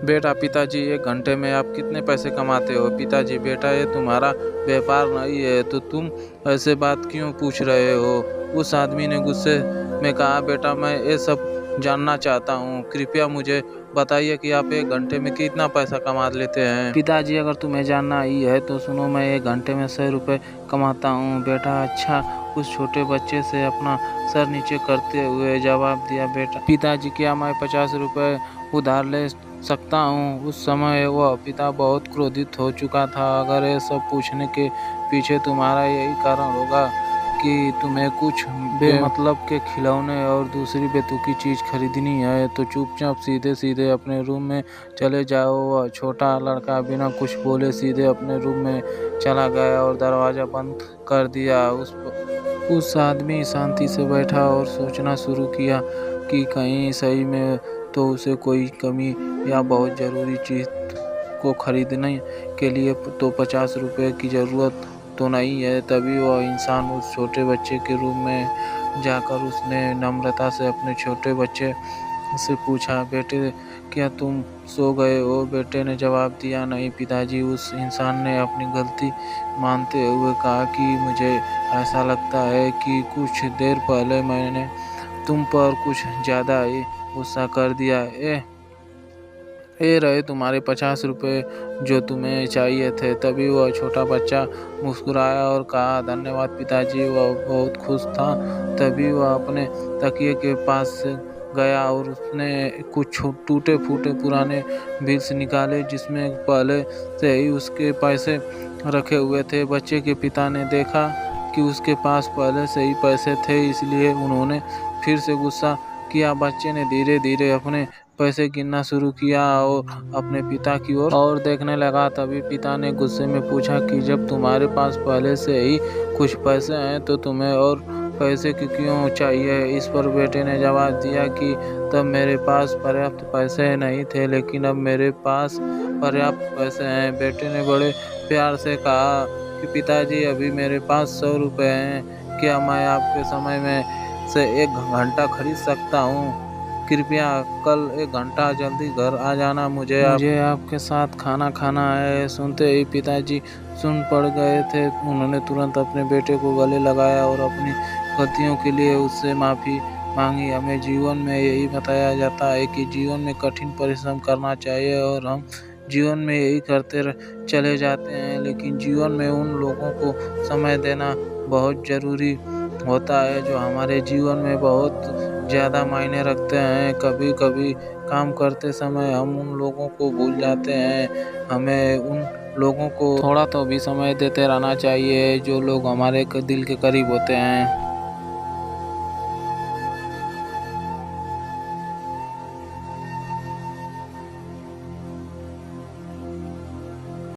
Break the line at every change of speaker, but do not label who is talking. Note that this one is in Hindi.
बेटा पिताजी, 1 घंटे में आप कितने पैसे कमाते हो? पिताजी, बेटा ये तुम्हारा व्यापार नहीं है तो तुम ऐसे बात क्यों पूछ रहे हो? उस आदमी ने गुस्से में कहा, बेटा मैं ये सब जानना चाहता हूँ। कृपया मुझे बताइए कि आप 1 घंटे में कितना पैसा कमा लेते हैं। पिताजी, अगर तुम्हें जानना ही है तो सुनो, मैं 1 घंटे में 100 रुपये कमाता हूँ। बेटा अच्छा, उस छोटे बच्चे से अपना सर नीचे करते हुए जवाब दिया बेटा। पिताजी, क्या मैं 50 रुपये उधार ले सकता हूँ? उस समय वह पिता बहुत क्रोधित हो चुका था। अगर ये सब पूछने के पीछे तुम्हारा यही कारण होगा कि तुम्हें कुछ बेमतलब के खिलौने और दूसरी बेतुकी चीज़ खरीदनी है, तो चुपचाप सीधे सीधे अपने रूम में चले जाओ। वह छोटा लड़का बिना कुछ बोले सीधे अपने रूम में चला गया और दरवाज़ा बंद कर दिया। उस आदमी शांति से बैठा और सोचना शुरू किया कि कहीं सही में तो उसे कोई कमी या बहुत ज़रूरी चीज़ को खरीदने के लिए तो 50 रुपये की ज़रूरत तो नहीं है। तभी वह इंसान उस छोटे बच्चे के रूम में जाकर उसने नम्रता से अपने छोटे बच्चे से पूछा, बेटे क्या तुम सो गए हो? बेटे ने जवाब दिया, नहीं पिताजी। उस इंसान ने अपनी गलती मानते हुए कहा कि मुझे ऐसा लगता है कि कुछ देर पहले मैंने तुम पर कुछ ज़्यादा ही गुस्सा कर दिया। ये रहे तुम्हारे 50 रुपये जो तुम्हें चाहिए थे। तभी वह छोटा बच्चा मुस्कुराया और कहा, धन्यवाद पिताजी। वह बहुत खुश था। तभी वह अपने तकिए के पास गया और उसने कुछ टूटे फूटे पुराने बिल्स निकाले जिसमें पहले से ही उसके पैसे रखे हुए थे। बच्चे के पिता ने देखा कि उसके पास पहले से ही पैसे थे, इसलिए उन्होंने फिर से गुस्सा किया। बच्चे ने धीरे धीरे अपने पैसे गिनना शुरू किया और अपने पिता की ओर देखने लगा। तभी पिता ने गुस्से में पूछा कि जब तुम्हारे पास पहले से ही कुछ पैसे हैं तो तुम्हें और पैसे क्यों चाहिए? इस पर बेटे ने जवाब दिया कि तब मेरे पास पर्याप्त पैसे नहीं थे, लेकिन अब मेरे पास पर्याप्त पैसे हैं। बेटे ने बड़े प्यार से कहा कि पिताजी, अभी मेरे पास 100 रुपये हैं। क्या मैं आपके समय में से 1 घंटा खरीद सकता हूँ? कृपया कल 1 घंटा जल्दी घर आ जाना। मुझे आपके साथ खाना खाना है। सुनते ही पिताजी सुन पड़ गए थे। उन्होंने तुरंत अपने बेटे को गले लगाया और अपनी गलतियों के लिए उससे माफ़ी मांगी। हमें जीवन में यही बताया जाता है कि जीवन में कठिन परिश्रम करना चाहिए और हम जीवन में यही करते चले जाते हैं, लेकिन जीवन में उन लोगों को समय देना बहुत ज़रूरी होता है जो हमारे जीवन में बहुत ज़्यादा मायने रखते हैं। कभी कभी काम करते समय हम उन लोगों को भूल जाते हैं। हमें उन लोगों को थोड़ा तो भी समय देते रहना चाहिए जो लोग हमारे दिल के करीब होते हैं।